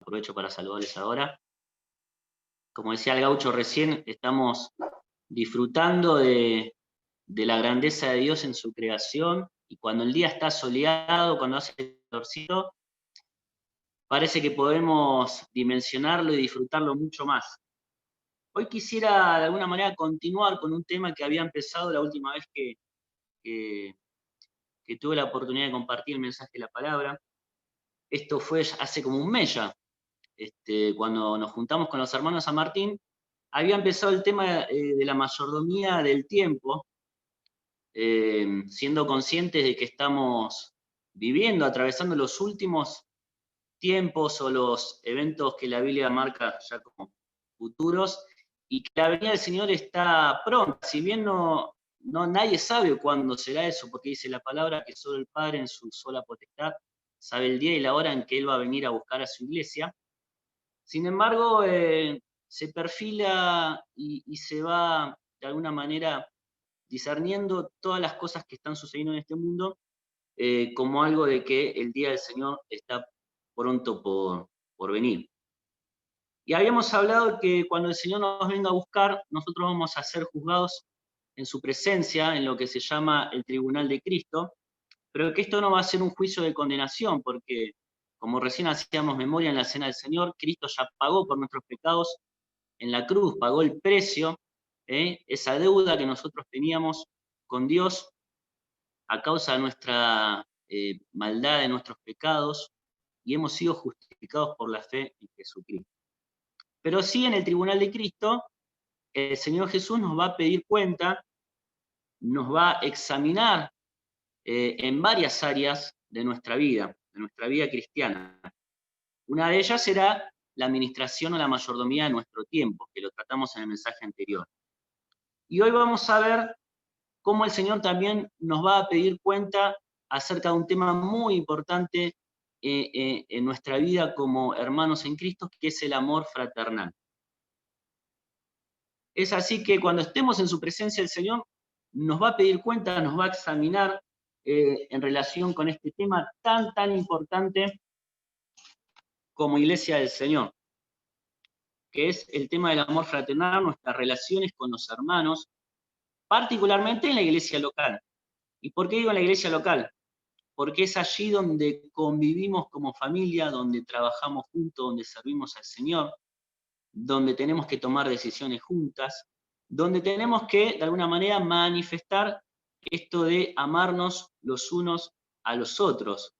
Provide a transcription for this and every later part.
aprovecho para saludarles ahora. Como decía el gaucho recién, estamos disfrutando de la grandeza de Dios en su creación, y cuando el día está soleado, cuando hace calorcito, parece que podemos dimensionarlo y disfrutarlo mucho más. Hoy quisiera de alguna manera continuar con un tema que había empezado la última vez que- que tuve la oportunidad de compartir el mensaje de la palabra. Esto fue hace como un mes ya, cuando nos juntamos con los hermanos San Martín. Había empezado el tema de la mayordomía del tiempo, siendo conscientes de que estamos viviendo, atravesando los últimos tiempos o los eventos que la Biblia marca ya como futuros, y que la venida del Señor está pronta. Si bien no nadie sabe cuándo será eso, porque dice la palabra que solo el Padre en su sola potestad sabe el día y la hora en que Él va a venir a buscar a su iglesia. Sin embargo, se perfila y se va de alguna manera discerniendo todas las cosas que están sucediendo en este mundo, como algo de que el día del Señor está pronto por venir. Y habíamos hablado que cuando el Señor nos venga a buscar, nosotros vamos a ser juzgados en su presencia, en lo que se llama el tribunal de Cristo, pero que esto no va a ser un juicio de condenación, porque como recién hacíamos memoria en la cena del Señor, Cristo ya pagó por nuestros pecados en la cruz, pagó el precio, esa deuda que nosotros teníamos con Dios a causa de nuestra maldad, de nuestros pecados, y hemos sido justificados por la fe en Jesucristo. Pero sí, en el tribunal de Cristo, el Señor Jesús nos va a pedir cuenta, nos va a examinar en varias áreas de nuestra vida cristiana. Una de ellas será la administración o la mayordomía de nuestro tiempo, que lo tratamos en el mensaje anterior. Y hoy vamos a ver cómo el Señor también nos va a pedir cuenta acerca de un tema muy importante en nuestra vida como hermanos en Cristo, que es el amor fraternal. Es así que cuando estemos en su presencia, el Señor nos va a pedir cuenta, nos va a examinar en relación con este tema tan importante como Iglesia del Señor, que es el tema del amor fraternal, nuestras relaciones con los hermanos, particularmente en la iglesia local. ¿Y por qué digo en la iglesia local? Porque es allí donde convivimos como familia, donde trabajamos juntos, donde servimos al Señor, donde tenemos que tomar decisiones juntas, donde tenemos que, de alguna manera, manifestar esto de amarnos los unos a los otros.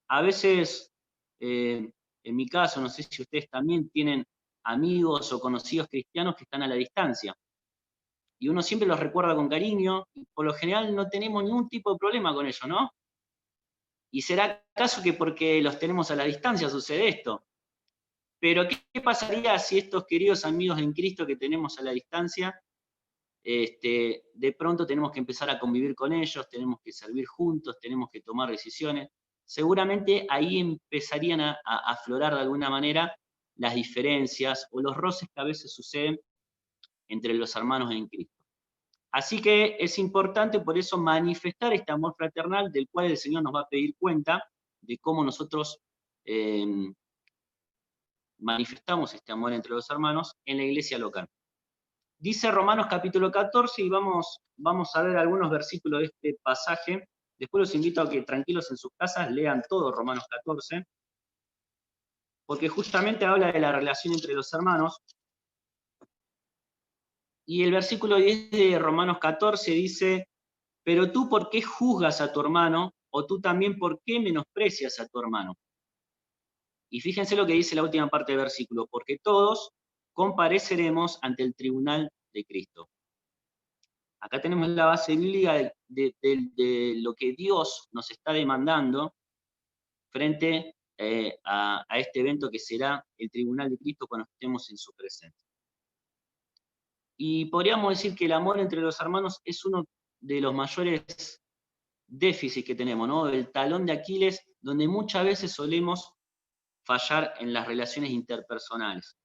A veces, en mi caso, no sé si ustedes también tienen amigos o conocidos cristianos que están a la distancia, y uno siempre los recuerda con cariño, y por lo general no tenemos ningún tipo de problema con ello, ¿no? ¿Y será acaso que porque los tenemos a la distancia sucede esto? Pero ¿qué pasaría si estos queridos amigos en Cristo que tenemos a la distancia, de pronto tenemos que empezar a convivir con ellos, tenemos que servir juntos, tenemos que tomar decisiones? Seguramente ahí empezarían a aflorar de alguna manera las diferencias o los roces que a veces suceden entre los hermanos en Cristo. Así que es importante por eso manifestar este amor fraternal del cual el Señor nos va a pedir cuenta de cómo nosotros eh, manifestamos este amor entre los hermanos en la iglesia local. Dice Romanos capítulo 14 y vamos a ver algunos versículos de este pasaje. Después los invito a que tranquilos en sus casas lean todo Romanos 14, porque justamente habla de la relación entre los hermanos. Y el versículo 10 de Romanos 14 dice: pero tú, ¿por qué juzgas a tu hermano? O tú también, ¿por qué menosprecias a tu hermano? Y fíjense lo que dice la última parte del versículo: porque todos compareceremos ante el tribunal de Cristo. Acá tenemos la base bíblica de lo que Dios nos está demandando frente a este evento que será el tribunal de Cristo cuando estemos en su presencia. Y podríamos decir que el amor entre los hermanos es uno de los mayores déficits que tenemos, ¿no? El talón de Aquiles, donde muchas veces solemos fallar en las relaciones interpersonales.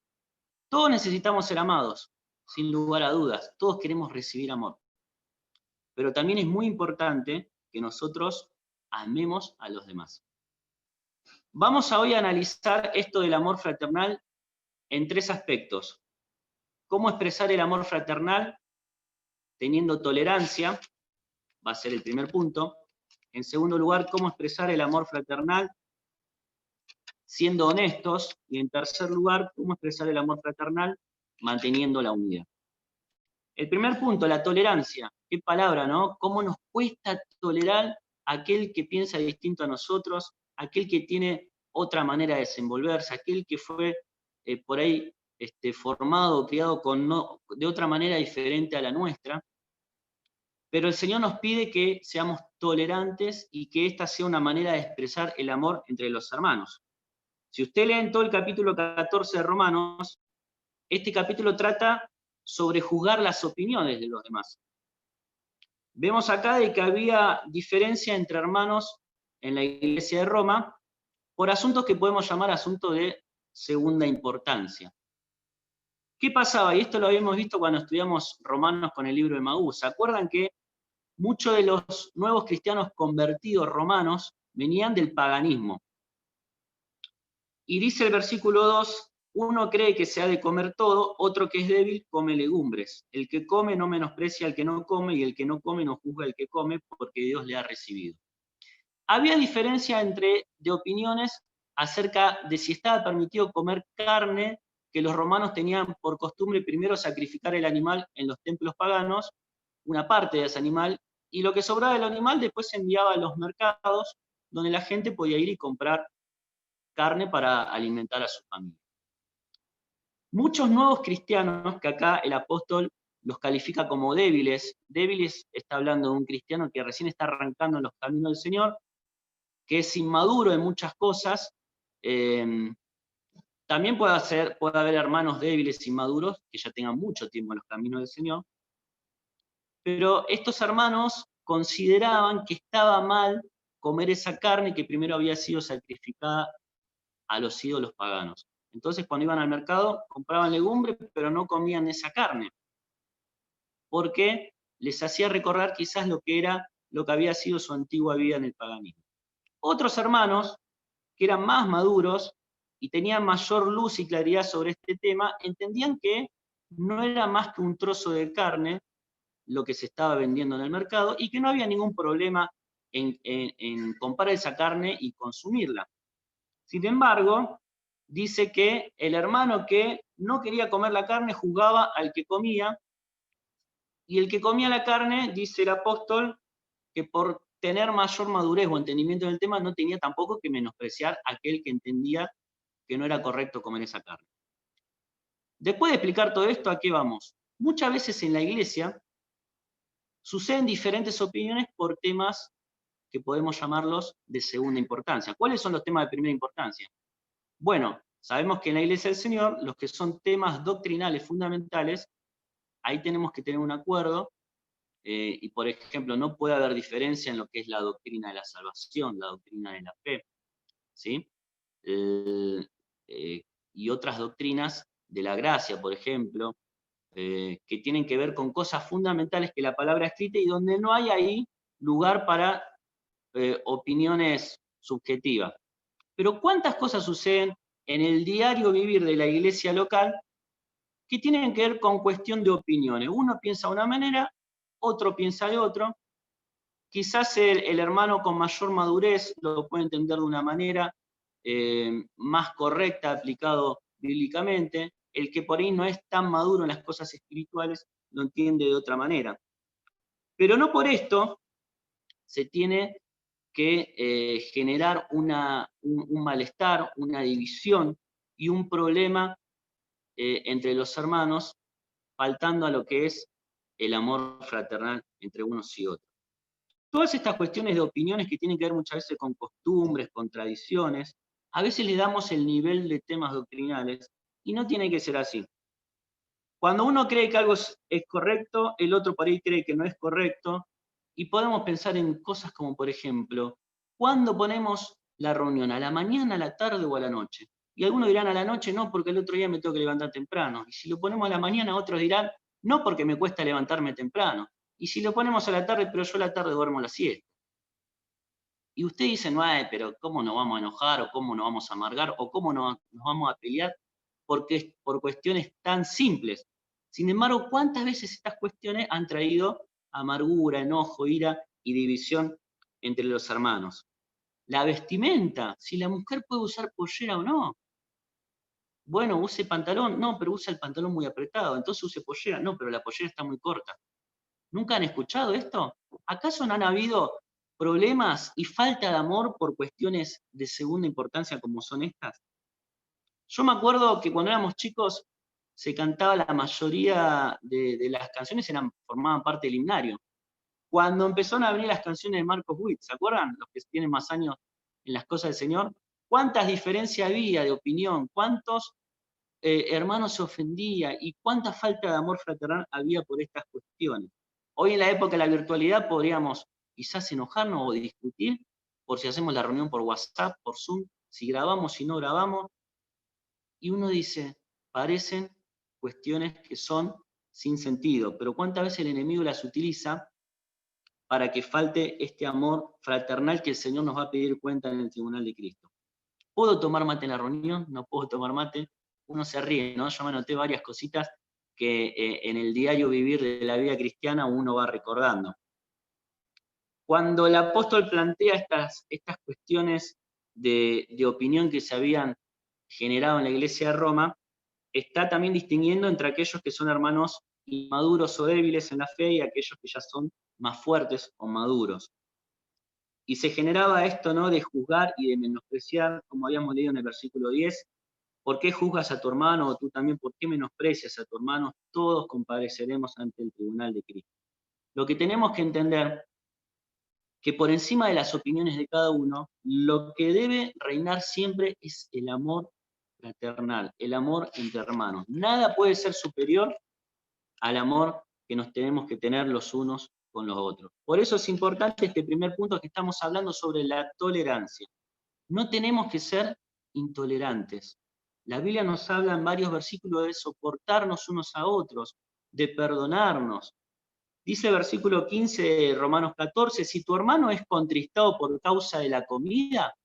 Todos necesitamos ser amados, sin lugar a dudas. Todos queremos recibir amor. Pero también es muy importante que nosotros amemos a los demás. Vamos a hoy a analizar esto del amor fraternal en 3 aspectos. Cómo expresar el amor fraternal teniendo tolerancia, va a ser el primer punto. En segundo lugar, cómo expresar el amor fraternal siendo honestos. Y en tercer lugar, cómo expresar el amor fraternal manteniendo la unidad. El primer punto, la tolerancia. Qué palabra, ¿no? ¿Cómo nos cuesta tolerar a aquel que piensa distinto a nosotros, aquel que tiene otra manera de desenvolverse, aquel que fue por ahí formado, criado de otra manera diferente a la nuestra? Pero el Señor nos pide que seamos tolerantes y que esta sea una manera de expresar el amor entre los hermanos. Si usted lee en todo el capítulo 14 de Romanos, este capítulo trata sobre juzgar las opiniones de los demás. Vemos acá de que había diferencia entre hermanos en la iglesia de Roma por asuntos que podemos llamar asuntos de segunda importancia. ¿Qué pasaba? Y esto lo habíamos visto cuando estudiamos Romanos con el libro de Maús. ¿Se acuerdan que muchos de los nuevos cristianos convertidos romanos venían del paganismo? Y dice el versículo 2, uno cree que se ha de comer todo, otro que es débil come legumbres. El que come no menosprecia al que no come, y el que no come no juzga al que come, porque Dios le ha recibido. Había diferencia de opiniones acerca de si estaba permitido comer carne, que los romanos tenían por costumbre primero sacrificar el animal en los templos paganos, una parte de ese animal, y lo que sobraba del animal después se enviaba a los mercados, donde la gente podía ir y comprar carne para alimentar a su familia. Muchos nuevos cristianos, que acá el apóstol los califica como débiles está hablando de un cristiano que recién está arrancando en los caminos del Señor, que es inmaduro en muchas cosas. También puede haber hermanos débiles, inmaduros, que ya tengan mucho tiempo en los caminos del Señor, pero estos hermanos consideraban que estaba mal comer esa carne que primero había sido sacrificada a los ídolos paganos. Entonces, cuando iban al mercado, compraban legumbres, pero no comían esa carne, porque les hacía recordar quizás lo que había sido su antigua vida en el paganismo. Otros hermanos, que eran más maduros y tenían mayor luz y claridad sobre este tema, entendían que no era más que un trozo de carne lo que se estaba vendiendo en el mercado y que no había ningún problema en comprar esa carne y consumirla. Sin embargo, dice que el hermano que no quería comer la carne juzgaba al que comía, y el que comía la carne, dice el apóstol, que por tener mayor madurez o entendimiento del tema no tenía tampoco que menospreciar a aquel que entendía que no era correcto comer esa carne. Después de explicar todo esto, ¿a qué vamos? Muchas veces en la iglesia suceden diferentes opiniones por temas que podemos llamarlos de segunda importancia. ¿Cuáles son los temas de primera importancia? Bueno, sabemos que en la Iglesia del Señor, los que son temas doctrinales fundamentales, ahí tenemos que tener un acuerdo, y por ejemplo, no puede haber diferencia en lo que es la doctrina de la salvación, la doctrina de la fe, ¿sí? Y otras doctrinas de la gracia, por ejemplo, que tienen que ver con cosas fundamentales que la palabra escrita y donde no hay ahí lugar para opiniones subjetivas. Pero ¿cuántas cosas suceden en el diario vivir de la iglesia local que tienen que ver con cuestión de opiniones? Uno piensa de una manera, otro piensa de otro. Quizás el hermano con mayor madurez lo puede entender de una manera más correcta, aplicado bíblicamente. El que por ahí no es tan maduro en las cosas espirituales lo entiende de otra manera. Pero no por esto se tiene que generar un malestar, una división y un problema entre los hermanos, faltando a lo que es el amor fraternal entre unos y otros. Todas estas cuestiones de opiniones que tienen que ver muchas veces con costumbres, con tradiciones, a veces le damos el nivel de temas doctrinales y no tiene que ser así. Cuando uno cree que algo es correcto, el otro por ahí cree que no es correcto, y podemos pensar en cosas como, por ejemplo, ¿cuándo ponemos la reunión? ¿A la mañana, a la tarde o a la noche? Y algunos dirán a la noche, no, porque el otro día me tengo que levantar temprano. Y si lo ponemos a la mañana, otros dirán, no, porque me cuesta levantarme temprano. Y si lo ponemos a la tarde, pero yo a la tarde duermo la siesta. Y usted dice, no, pero ¿cómo nos vamos a enojar? ¿O cómo nos vamos a amargar? ¿O cómo nos vamos a pelear? Porque por cuestiones tan simples. Sin embargo, ¿cuántas veces estas cuestiones han traído amargura, enojo, ira y división entre los hermanos? La vestimenta, si la mujer puede usar pollera o no. Bueno, use pantalón, no, pero usa el pantalón muy apretado, entonces use pollera, no, pero la pollera está muy corta. ¿Nunca han escuchado esto? ¿Acaso no han habido problemas y falta de amor por cuestiones de segunda importancia como son estas? Yo me acuerdo que cuando éramos chicos se cantaba la mayoría de las canciones, formaban parte del himnario. Cuando empezaron a venir las canciones de Marcos Witt, ¿se acuerdan? Los que tienen más años en las cosas del Señor. ¿Cuántas diferencias había de opinión? ¿Cuántos hermanos se ofendía? ¿Y cuánta falta de amor fraternal había por estas cuestiones? Hoy en la época de la virtualidad podríamos quizás enojarnos o discutir por si hacemos la reunión por WhatsApp, por Zoom, si grabamos, si no grabamos. Y uno dice, parecen cuestiones que son sin sentido, pero ¿cuántas veces el enemigo las utiliza para que falte este amor fraternal que el Señor nos va a pedir cuenta en el tribunal de Cristo? ¿Puedo tomar mate en la reunión? ¿No puedo tomar mate? Uno se ríe, ¿no? Yo me anoté varias cositas que en el diario vivir de la vida cristiana uno va recordando. Cuando el apóstol plantea estas cuestiones de opinión que se habían generado en la iglesia de Roma, está también distinguiendo entre aquellos que son hermanos inmaduros o débiles en la fe y aquellos que ya son más fuertes o maduros. Y se generaba esto, ¿no?, de juzgar y de menospreciar, como habíamos leído en el versículo 10, ¿por qué juzgas a tu hermano? O tú también, ¿por qué menosprecias a tu hermano? Todos compareceremos ante el tribunal de Cristo. Lo que tenemos que entender que por encima de las opiniones de cada uno, lo que debe reinar siempre es el amor fraternal, el amor entre hermanos. Nada puede ser superior al amor que nos tenemos que tener los unos con los otros. Por eso es importante este primer punto que estamos hablando sobre la tolerancia. No tenemos que ser intolerantes. La Biblia nos habla en varios versículos de soportarnos unos a otros, de perdonarnos. Dice el versículo 15 de Romanos 14, si tu hermano es contristado por causa de la comida,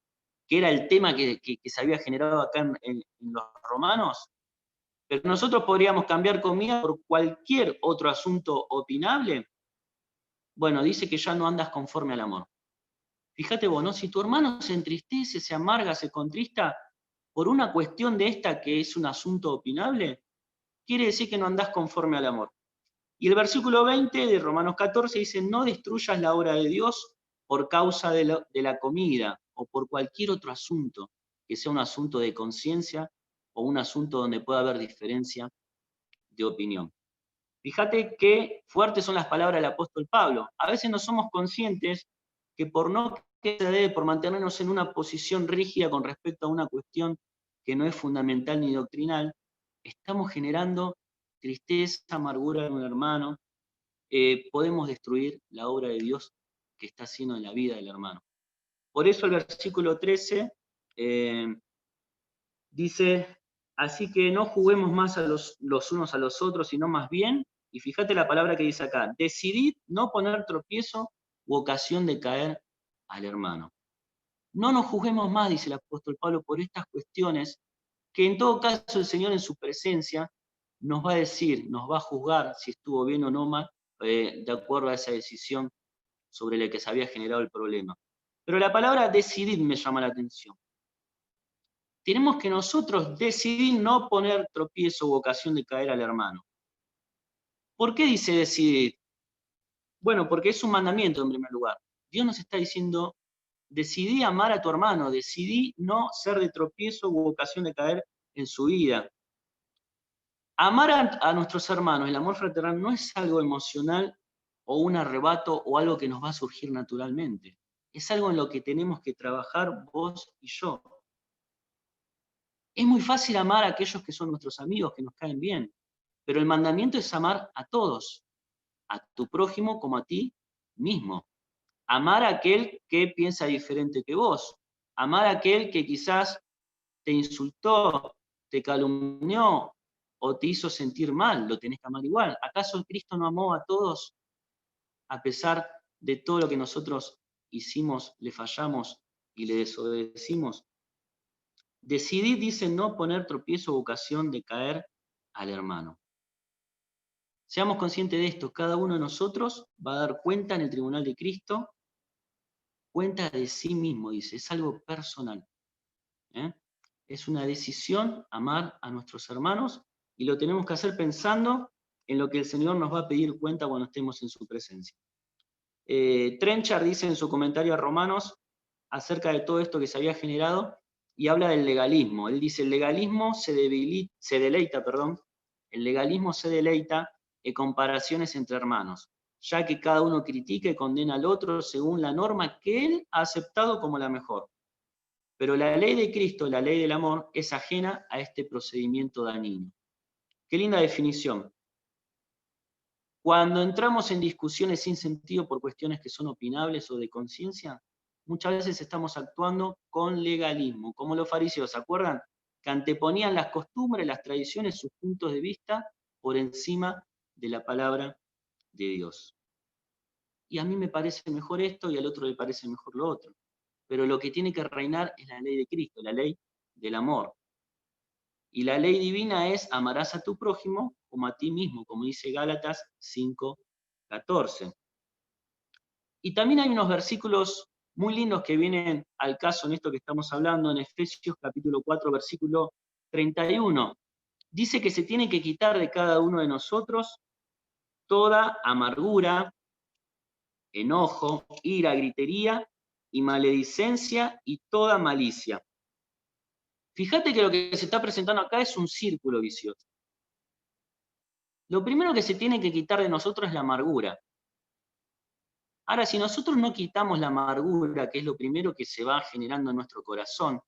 que era el tema que se había generado acá en los romanos, pero nosotros podríamos cambiar comida por cualquier otro asunto opinable. Bueno, dice que ya no andas conforme al amor. Fíjate vos, ¿no? Si tu hermano se entristece, se amarga, se contrista por una cuestión de esta que es un asunto opinable, quiere decir que no andás conforme al amor. Y el versículo 20 de Romanos 14 dice, no destruyas la obra de Dios por causa de la comida o por cualquier otro asunto, que sea un asunto de conciencia o un asunto donde pueda haber diferencia de opinión. Fíjate qué fuertes son las palabras del apóstol Pablo. A veces no somos conscientes que por no ceder, por mantenernos en una posición rígida con respecto a una cuestión que no es fundamental ni doctrinal, estamos generando tristeza, amargura en un hermano, podemos destruir la obra de Dios que está haciendo en la vida del hermano. Por eso el versículo 13 dice, así que no juguemos más a los unos a los otros, sino más bien, y fíjate la palabra que dice acá, decidid no poner tropiezo u ocasión de caer al hermano. No nos juzguemos más, dice el apóstol Pablo, por estas cuestiones, que en todo caso el Señor en su presencia nos va a decir, nos va a juzgar si estuvo bien o no mal, de acuerdo a esa decisión sobre la que se había generado el problema. Pero la palabra decidir me llama la atención. Tenemos que nosotros decidir no poner tropiezo u ocasión de caer al hermano. ¿Por qué dice decidir? Bueno, porque es un mandamiento en primer lugar. Dios nos está diciendo, decidí amar a tu hermano, decidí no ser de tropiezo u ocasión de caer en su vida. Amar a nuestros hermanos, el amor fraternal, no es algo emocional o un arrebato o algo que nos va a surgir naturalmente. Es algo en lo que tenemos que trabajar vos y yo. Es muy fácil amar a aquellos que son nuestros amigos, que nos caen bien, pero el mandamiento es amar a todos, a tu prójimo como a ti mismo. Amar a aquel que piensa diferente que vos. Amar a aquel que quizás te insultó, te calumnió o te hizo sentir mal, lo tenés que amar igual. ¿Acaso Cristo no amó a todos a pesar de todo lo que nosotros le fallamos y le desobedecimos, decidid, dice, no poner tropiezo o ocasión de caer al hermano. Seamos conscientes de esto, cada uno de nosotros va a dar cuenta en el tribunal de Cristo, cuenta de sí mismo, dice, es algo personal. Es una decisión amar a nuestros hermanos y lo tenemos que hacer pensando en lo que el Señor nos va a pedir cuenta cuando estemos en su presencia. Trenchard dice en su comentario a Romanos acerca de todo esto que se había generado y habla del legalismo. Él dice, el legalismo se deleita en comparaciones entre hermanos, ya que cada uno critica y condena al otro según la norma que él ha aceptado como la mejor. Pero la ley de Cristo, la ley del amor, es ajena a este procedimiento dañino. Qué linda definición. Cuando entramos en discusiones sin sentido por cuestiones que son opinables o de conciencia, muchas veces estamos actuando con legalismo, como los fariseos, ¿se acuerdan? Que anteponían las costumbres, las tradiciones, sus puntos de vista por encima de la palabra de Dios. Y a mí me parece mejor esto y al otro le parece mejor lo otro. Pero lo que tiene que reinar es la ley de Cristo, la ley del amor. Y la ley divina es amarás a tu prójimo como a ti mismo, como dice Gálatas 5:14. Y también hay unos versículos muy lindos que vienen al caso en esto que estamos hablando, en Efesios capítulo 4, versículo 31. Dice que se tiene que quitar de cada uno de nosotros toda amargura, enojo, ira, gritería y maledicencia y toda malicia. Fíjate que lo que se está presentando acá es un círculo vicioso. Lo primero que se tiene que quitar de nosotros es la amargura. Ahora, si nosotros no quitamos la amargura, que es lo primero que se va generando en nuestro corazón,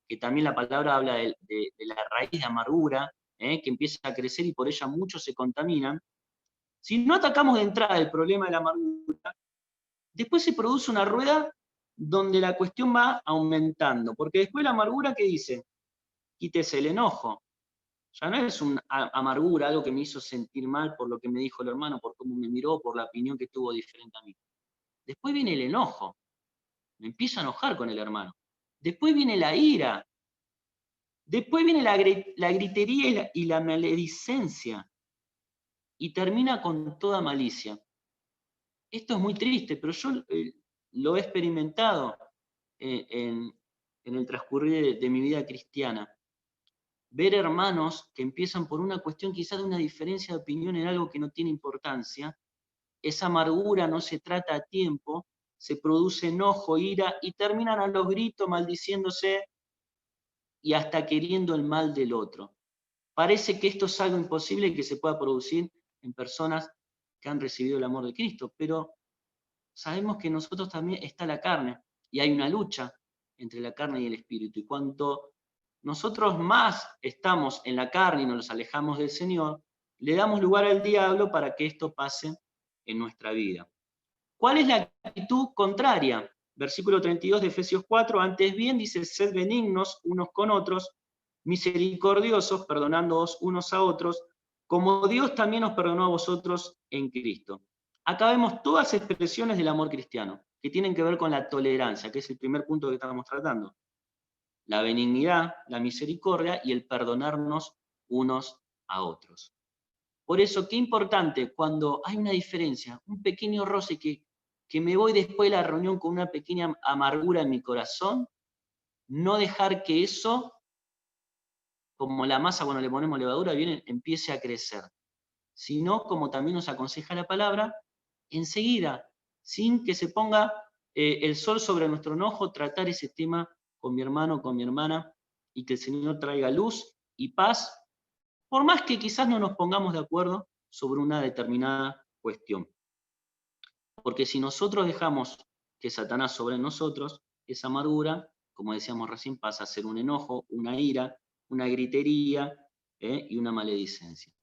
que también la palabra habla de la raíz de amargura, que empieza a crecer y por ella muchos se contaminan, si no atacamos de entrada el problema de la amargura, después se produce una rueda donde la cuestión va aumentando, porque después la amargura, ¿qué dice? Quítese el enojo. Ya no es una amargura, algo que me hizo sentir mal por lo que me dijo el hermano, por cómo me miró, por la opinión que tuvo diferente a mí. Después viene el enojo. Me empiezo a enojar con el hermano. Después viene la ira. Después viene la gritería y la maledicencia. Y termina con toda malicia. Esto es muy triste, pero yo lo he experimentado en el transcurrir de mi vida cristiana. Ver hermanos que empiezan por una cuestión quizás de una diferencia de opinión en algo que no tiene importancia, esa amargura no se trata a tiempo, se produce enojo, ira, y terminan a los gritos maldiciéndose y hasta queriendo el mal del otro. Parece que esto es algo imposible que se pueda producir en personas que han recibido el amor de Cristo, pero sabemos que en nosotros también está la carne, y hay una lucha entre la carne y el espíritu, y cuanto nosotros más estamos en la carne y nos alejamos del Señor, le damos lugar al diablo para que esto pase en nuestra vida. ¿Cuál es la actitud contraria? Versículo 32 de Efesios 4, antes bien dice, sed benignos unos con otros, misericordiosos, perdonándoos unos a otros, como Dios también os perdonó a vosotros en Cristo. Acá vemos todas expresiones del amor cristiano, que tienen que ver con la tolerancia, que es el primer punto que estamos tratando. La benignidad, la misericordia y el perdonarnos unos a otros. Por eso, qué importante cuando hay una diferencia, un pequeño roce que me voy después de la reunión con una pequeña amargura en mi corazón, no dejar que eso, como la masa cuando le ponemos levadura, empiece a crecer. Sino, como también nos aconseja la palabra, enseguida, sin que se ponga el sol sobre nuestro enojo, tratar ese tema con mi hermano, con mi hermana, y que el Señor traiga luz y paz, por más que quizás no nos pongamos de acuerdo sobre una determinada cuestión. Porque si nosotros dejamos que Satanás sobre nosotros, esa amargura, como decíamos recién, pasa a ser un enojo, una ira, una gritería y una maledicencia.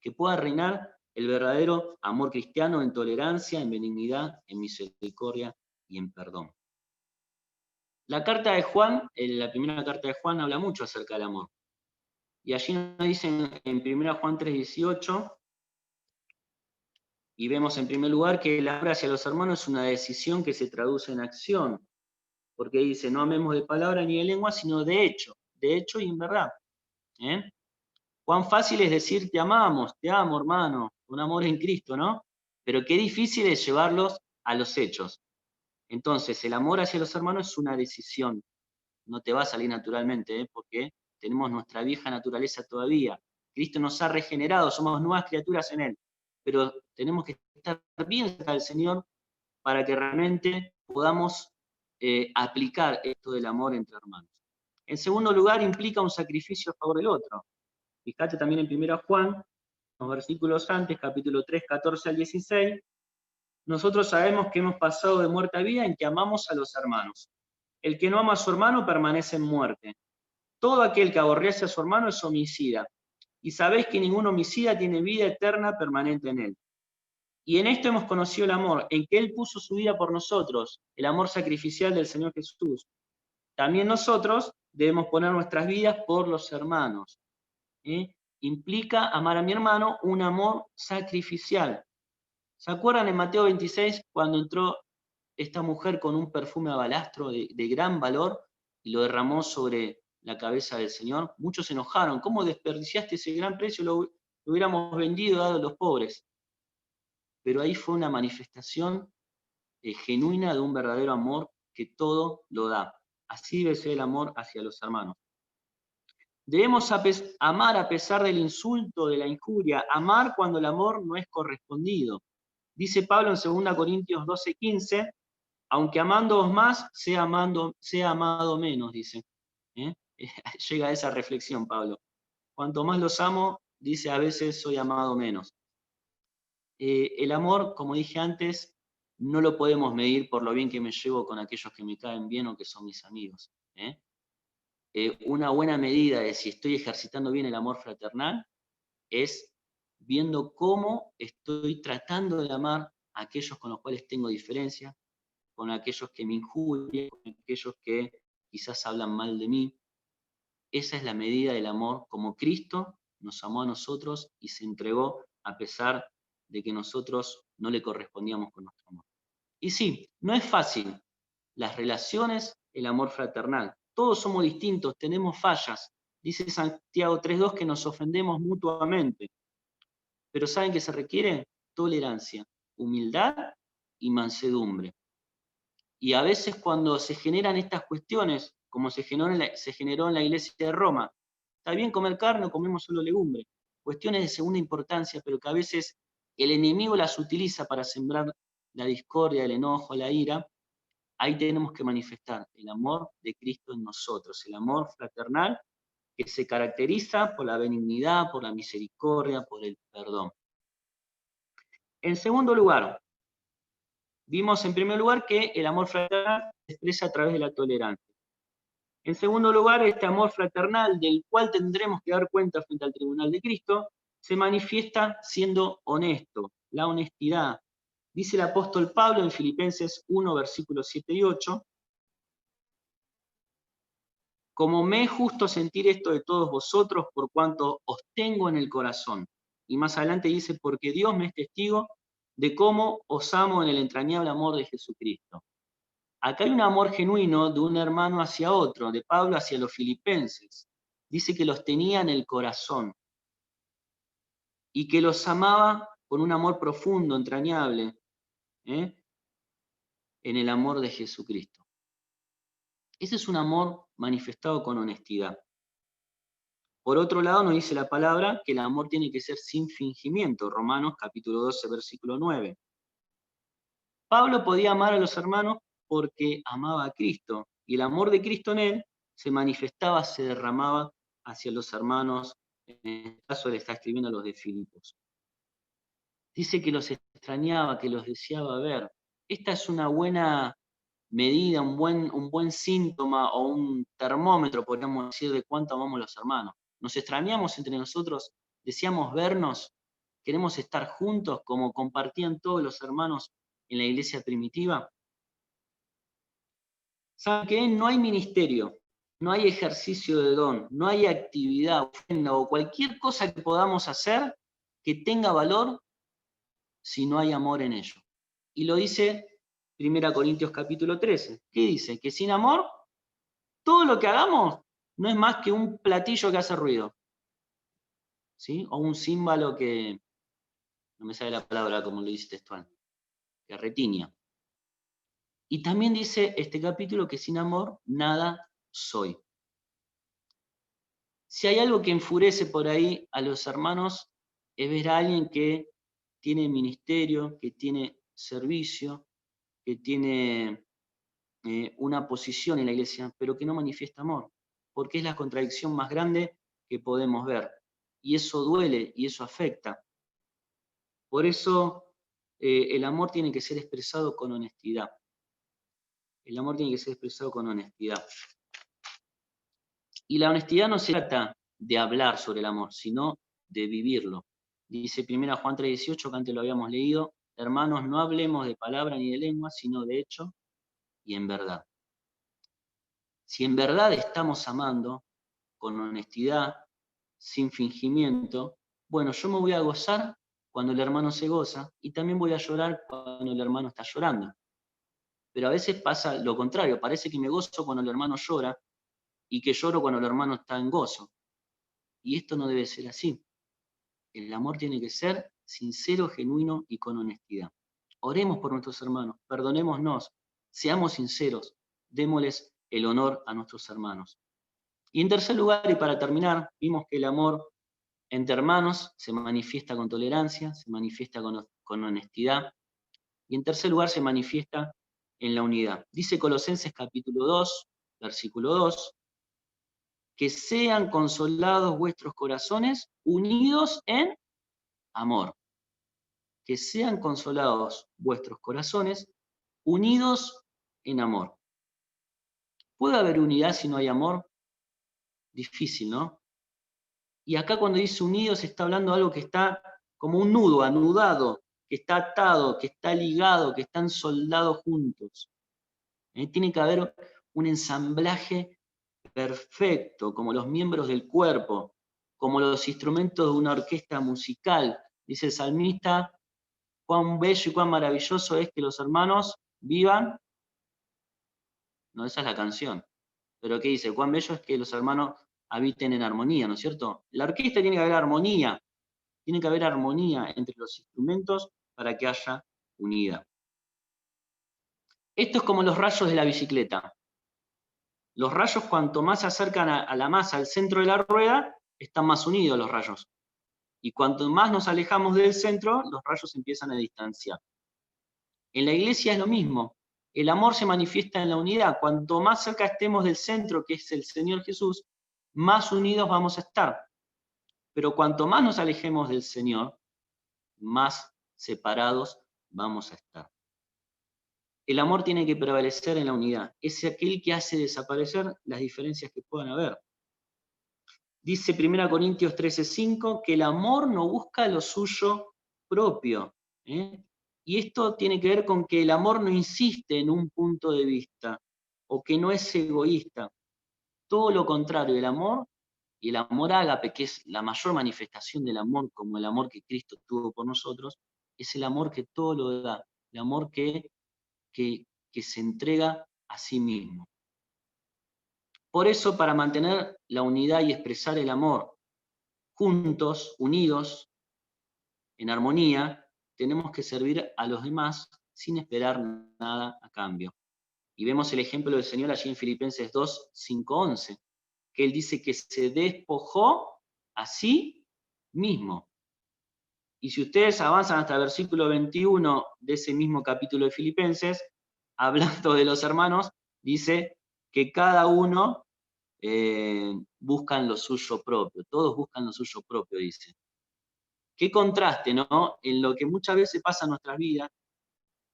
Que pueda reinar el verdadero amor cristiano en tolerancia, en benignidad, en misericordia y en perdón. La carta de Juan, la primera carta de Juan habla mucho acerca del amor. Y allí nos dicen en 1 Juan 3:18, Y vemos en primer lugar que el amor hacia los hermanos es una decisión que se traduce en acción, porque dice, no amemos de palabra ni de lengua, sino de hecho y en verdad. ¿Eh? Cuán fácil es decir te amamos, te amo hermano, un amor en Cristo, ¿no? Pero qué difícil es llevarlos a los hechos. Entonces, el amor hacia los hermanos es una decisión, no te va a salir naturalmente, porque tenemos nuestra vieja naturaleza todavía. Cristo nos ha regenerado, somos nuevas criaturas en Él, pero tenemos que estar bien cerca del Señor para que realmente podamos aplicar esto del amor entre hermanos. En segundo lugar, implica un sacrificio a favor del otro. Fíjate también en 1 Juan, los versículos antes, capítulo 3, 14 al 16, nosotros sabemos que hemos pasado de muerte a vida en que amamos a los hermanos. El que no ama a su hermano permanece en muerte. Todo aquel que aborrece a su hermano es homicida. Y sabéis que ningún homicida tiene vida eterna permanente en él. Y en esto hemos conocido el amor, en que Él puso su vida por nosotros, el amor sacrificial del Señor Jesús. También nosotros debemos poner nuestras vidas por los hermanos. Implica amar a mi hermano un amor sacrificial. ¿Se acuerdan en Mateo 26 cuando entró esta mujer con un perfume a balastro de gran valor y lo derramó sobre la cabeza del Señor? Muchos se enojaron. ¿Cómo desperdiciaste ese gran precio? Lo hubiéramos vendido y dado a los pobres. Pero ahí fue una manifestación genuina de un verdadero amor que todo lo da. Así debe ser el amor hacia los hermanos. Debemos amar a pesar del insulto, de la injuria, amar cuando el amor no es correspondido. Dice Pablo en 2 Corintios 12:15, aunque amándoos más, sea amado menos, dice. Llega a esa reflexión Pablo. Cuanto más los amo, dice, a veces soy amado menos. El amor, como dije antes, no lo podemos medir por lo bien que me llevo con aquellos que me caen bien o que son mis amigos. Una buena medida de si estoy ejercitando bien el amor fraternal es viendo cómo estoy tratando de amar a aquellos con los cuales tengo diferencia, con aquellos que me injurian, con aquellos que quizás hablan mal de mí. Esa es la medida del amor, como Cristo nos amó a nosotros y se entregó a pesar de que nosotros no le correspondíamos con nuestro amor. Y sí, no es fácil. Las relaciones, el amor fraternal. Todos somos distintos, tenemos fallas. Dice Santiago 3:2 que nos ofendemos mutuamente. Pero ¿saben qué se requiere? Tolerancia, humildad y mansedumbre. Y a veces cuando se generan estas cuestiones, como se generó en la iglesia de Roma, está bien comer carne o comemos solo legumbre. Cuestiones de segunda importancia, pero que a veces el enemigo las utiliza para sembrar la discordia, el enojo, la ira. Ahí tenemos que manifestar el amor de Cristo en nosotros, el amor fraternal que se caracteriza por la benignidad, por la misericordia, por el perdón. En segundo lugar, vimos en primer lugar que el amor fraternal se expresa a través de la tolerancia. En segundo lugar, este amor fraternal del cual tendremos que dar cuenta frente al tribunal de Cristo, se manifiesta siendo honesto, la honestidad. Dice el apóstol Pablo en Filipenses 1, versículos 7 y 8, como me es justo sentir esto de todos vosotros por cuanto os tengo en el corazón. Y más adelante dice, porque Dios me es testigo de cómo os amo en el entrañable amor de Jesucristo. Acá hay un amor genuino de un hermano hacia otro, de Pablo hacia los filipenses. Dice que los tenía en el corazón y que los amaba con un amor profundo, entrañable, en el amor de Jesucristo. Ese es un amor manifestado con honestidad. Por otro lado, nos dice la palabra que el amor tiene que ser sin fingimiento, Romanos capítulo 12, versículo 9. Pablo podía amar a los hermanos porque amaba a Cristo, y el amor de Cristo en él se manifestaba, se derramaba hacia los hermanos. En este caso le está escribiendo a los de Filipos. Dice que los extrañaba, que los deseaba ver. Esta es una buena medida, un buen síntoma o un termómetro, podríamos decir, de cuánto amamos a los hermanos. Nos extrañamos entre nosotros, deseamos vernos, queremos estar juntos como compartían todos los hermanos en la iglesia primitiva. ¿Saben qué? No hay ministerio, no hay ejercicio de don, no hay actividad, ofrenda o cualquier cosa que podamos hacer que tenga valor si no hay amor en ello. Y lo dice 1 Corintios capítulo 13. ¿Qué dice? Que sin amor, todo lo que hagamos no es más que un platillo que hace ruido, ¿sí? O un címbalo que, no me sale la palabra como lo dice textual, que retiña. Y también dice este capítulo que sin amor nada soy. Si hay algo que enfurece por ahí a los hermanos, es ver a alguien que tiene ministerio, que tiene servicio, que tiene una posición en la iglesia, pero que no manifiesta amor, porque es la contradicción más grande que podemos ver. Y eso duele y eso afecta. Por eso el amor tiene que ser expresado con honestidad. El amor tiene que ser expresado con honestidad. Y la honestidad no se trata de hablar sobre el amor, sino de vivirlo. Dice 1 Juan 3:18, que antes lo habíamos leído, hermanos, no hablemos de palabra ni de lengua, sino de hecho y en verdad. Si en verdad estamos amando, con honestidad, sin fingimiento, bueno, yo me voy a gozar cuando el hermano se goza y también voy a llorar cuando el hermano está llorando. Pero a veces pasa lo contrario, parece que me gozo cuando el hermano llora y que lloro cuando el hermano está en gozo. Y esto no debe ser así. El amor tiene que ser sincero, genuino y con honestidad. Oremos por nuestros hermanos, perdonémonos, seamos sinceros, démosles el honor a nuestros hermanos. Y en tercer lugar, y para terminar, vimos que el amor entre hermanos se manifiesta con tolerancia, se manifiesta con honestidad, y en tercer lugar se manifiesta en la unidad. Dice Colosenses capítulo 2, versículo 2, que sean consolados vuestros corazones unidos en amor. Que sean consolados vuestros corazones unidos en amor. ¿Puede haber unidad si no hay amor? Difícil, ¿no? Y acá cuando dice unidos está hablando de algo que está como un nudo, anudado, que está atado, que está ligado, que están soldados juntos. Tiene que haber un ensamblaje perfecto, como los miembros del cuerpo, como los instrumentos de una orquesta musical. Dice el salmista, cuán bello y cuán maravilloso es que los hermanos vivan. No, esa es la canción. Pero ¿qué dice? Cuán bello es que los hermanos habiten en armonía, ¿no es cierto? La orquesta tiene que haber armonía. Tiene que haber armonía entre los instrumentos para que haya unidad. Esto es como los rayos de la bicicleta. Los rayos, cuanto más se acercan a la masa, al centro de la rueda, están más unidos los rayos. Y cuanto más nos alejamos del centro, los rayos empiezan a distanciar. En la iglesia es lo mismo. El amor se manifiesta en la unidad. Cuanto más cerca estemos del centro, que es el Señor Jesús, más unidos vamos a estar. Pero cuanto más nos alejemos del Señor, más separados vamos a estar. El amor tiene que prevalecer en la unidad. Es aquel que hace desaparecer las diferencias que puedan haber. Dice 1 Corintios 13:5 que el amor no busca lo suyo propio. Y esto tiene que ver con que el amor no insiste en un punto de vista o que no es egoísta. Todo lo contrario, el amor y el amor ágape, que es la mayor manifestación del amor, como el amor que Cristo tuvo por nosotros, es el amor que todo lo da, el amor que se entrega a sí mismo. Por eso, para mantener la unidad y expresar el amor juntos, unidos, en armonía, tenemos que servir a los demás sin esperar nada a cambio. Y vemos el ejemplo del Señor allí en Filipenses 2, 5, 11, que Él dice que se despojó a sí mismo. Y si ustedes avanzan hasta el versículo 21 de ese mismo capítulo de Filipenses, hablando de los hermanos, dice que cada uno buscan lo suyo propio, todos buscan lo suyo propio, dice. Qué contraste, ¿no? En lo que muchas veces pasa en nuestras vidas,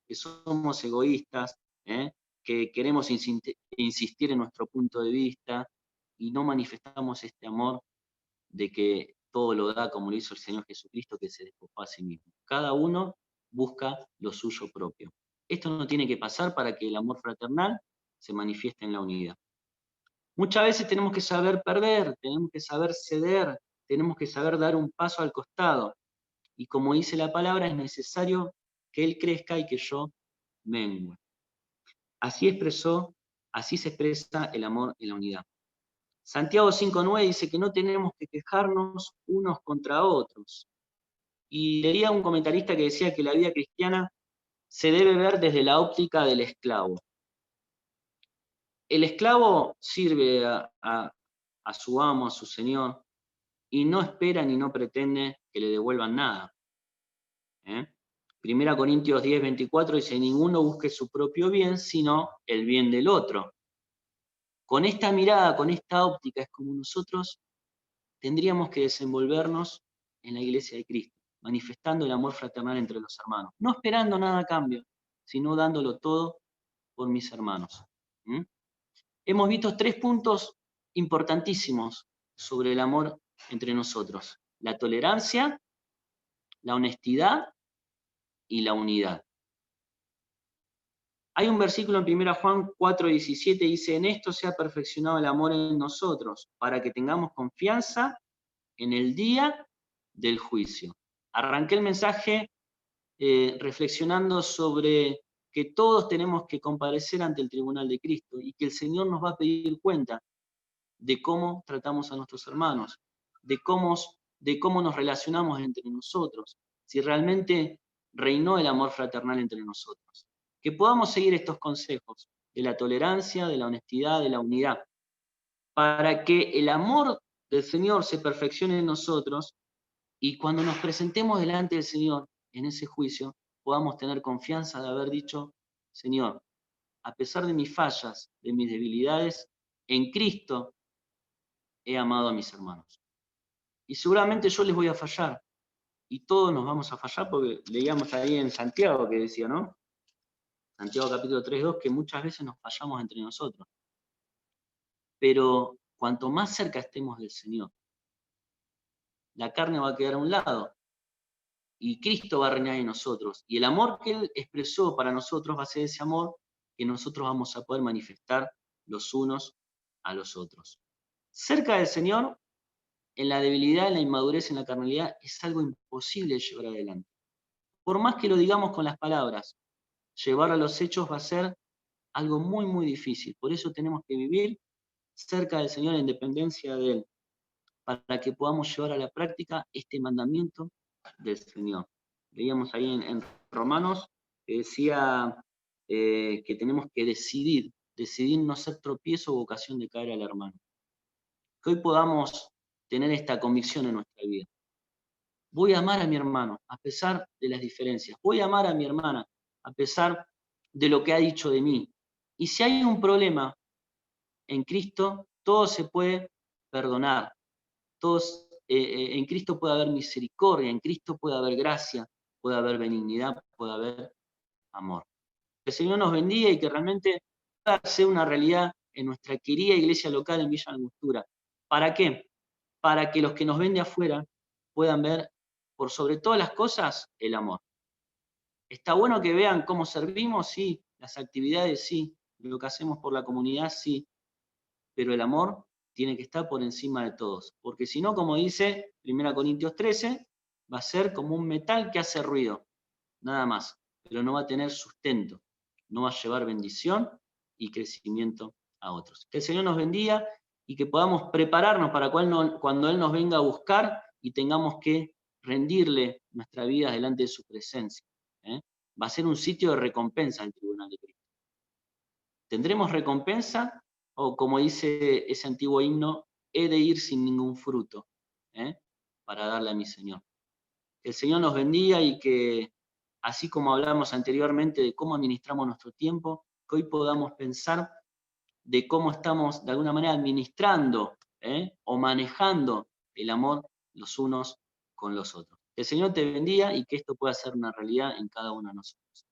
que somos egoístas, que queremos insistir en nuestro punto de vista y no manifestamos este amor de que todo lo da como lo hizo el Señor Jesucristo, que se despojó a sí mismo. Cada uno busca lo suyo propio. Esto no tiene que pasar para que el amor fraternal se manifieste en la unidad. Muchas veces tenemos que saber perder, tenemos que saber ceder, tenemos que saber dar un paso al costado. Y como dice la palabra, es necesario que Él crezca y que yo mengue. Así se expresa el amor en la unidad. Santiago 5:9 dice que no tenemos que quejarnos unos contra otros. Y leía un comentarista que decía que la vida cristiana se debe ver desde la óptica del esclavo. El esclavo sirve a su amo, a su señor, y no espera ni no pretende que le devuelvan nada. Primera Corintios 10:24 dice, ninguno busque su propio bien, sino el bien del otro. Con esta mirada, con esta óptica, es como nosotros tendríamos que desenvolvernos en la iglesia de Cristo, manifestando el amor fraternal entre los hermanos, no esperando nada a cambio, sino dándolo todo por mis hermanos. Hemos visto 3 puntos importantísimos sobre el amor entre nosotros: la tolerancia, la honestidad y la unidad. Hay un versículo en 1 Juan 4:17, dice, en esto se ha perfeccionado el amor en nosotros, para que tengamos confianza en el día del juicio. Arranqué el mensaje reflexionando sobre que todos tenemos que comparecer ante el tribunal de Cristo y que el Señor nos va a pedir cuenta de cómo tratamos a nuestros hermanos, de cómo nos relacionamos entre nosotros, si realmente reinó el amor fraternal entre nosotros. Que podamos seguir estos consejos de la tolerancia, de la honestidad, de la unidad, para que el amor del Señor se perfeccione en nosotros y cuando nos presentemos delante del Señor en ese juicio, podamos tener confianza de haber dicho, Señor, a pesar de mis fallas, de mis debilidades, en Cristo he amado a mis hermanos. Y seguramente yo les voy a fallar, y todos nos vamos a fallar, porque leíamos ahí en Santiago que decía, ¿no? Santiago capítulo 3:2, que muchas veces nos fallamos entre nosotros. Pero cuanto más cerca estemos del Señor, la carne va a quedar a un lado, y Cristo va a reinar en nosotros. Y el amor que Él expresó para nosotros va a ser ese amor que nosotros vamos a poder manifestar los unos a los otros. Cerca del Señor, en la debilidad, en la inmadurez, en la carnalidad, es algo imposible de llevar adelante. Por más que lo digamos con las palabras, llevar a los hechos va a ser algo muy, muy difícil. Por eso tenemos que vivir cerca del Señor en dependencia de Él, para que podamos llevar a la práctica este mandamiento del Señor. Leíamos ahí en Romanos que decía que tenemos que decidir no ser tropiezo o ocasión de caer al hermano. Que hoy podamos tener esta convicción en nuestra vida. Voy a amar a mi hermano a pesar de las diferencias. Voy a amar a mi hermana a pesar de lo que ha dicho de mí. Y si hay un problema en Cristo, todo se puede perdonar. En Cristo puede haber misericordia, en Cristo puede haber gracia, puede haber benignidad, puede haber amor. Que el Señor nos bendiga y que realmente pueda ser una realidad en nuestra querida iglesia local en Villa Angostura. ¿Para qué? Para que los que nos ven de afuera puedan ver, por sobre todas las cosas, el amor. Está bueno que vean cómo servimos, sí, las actividades, sí, lo que hacemos por la comunidad, sí, pero el amor tiene que estar por encima de todos, porque si no, como dice 1 Corintios 13, va a ser como un metal que hace ruido, nada más, pero no va a tener sustento, no va a llevar bendición y crecimiento a otros. Que el Señor nos bendiga y que podamos prepararnos para cuando Él nos venga a buscar y tengamos que rendirle nuestra vida delante de su presencia. Va a ser un sitio de recompensa el tribunal de Cristo. ¿Tendremos recompensa? O como dice ese antiguo himno, he de ir sin ningún fruto para darle a mi Señor. Que el Señor nos bendiga y que, así como hablamos anteriormente de cómo administramos nuestro tiempo, que hoy podamos pensar de cómo estamos de alguna manera administrando o manejando el amor los unos con los otros. Que el Señor te bendiga y que esto pueda ser una realidad en cada uno de nosotros.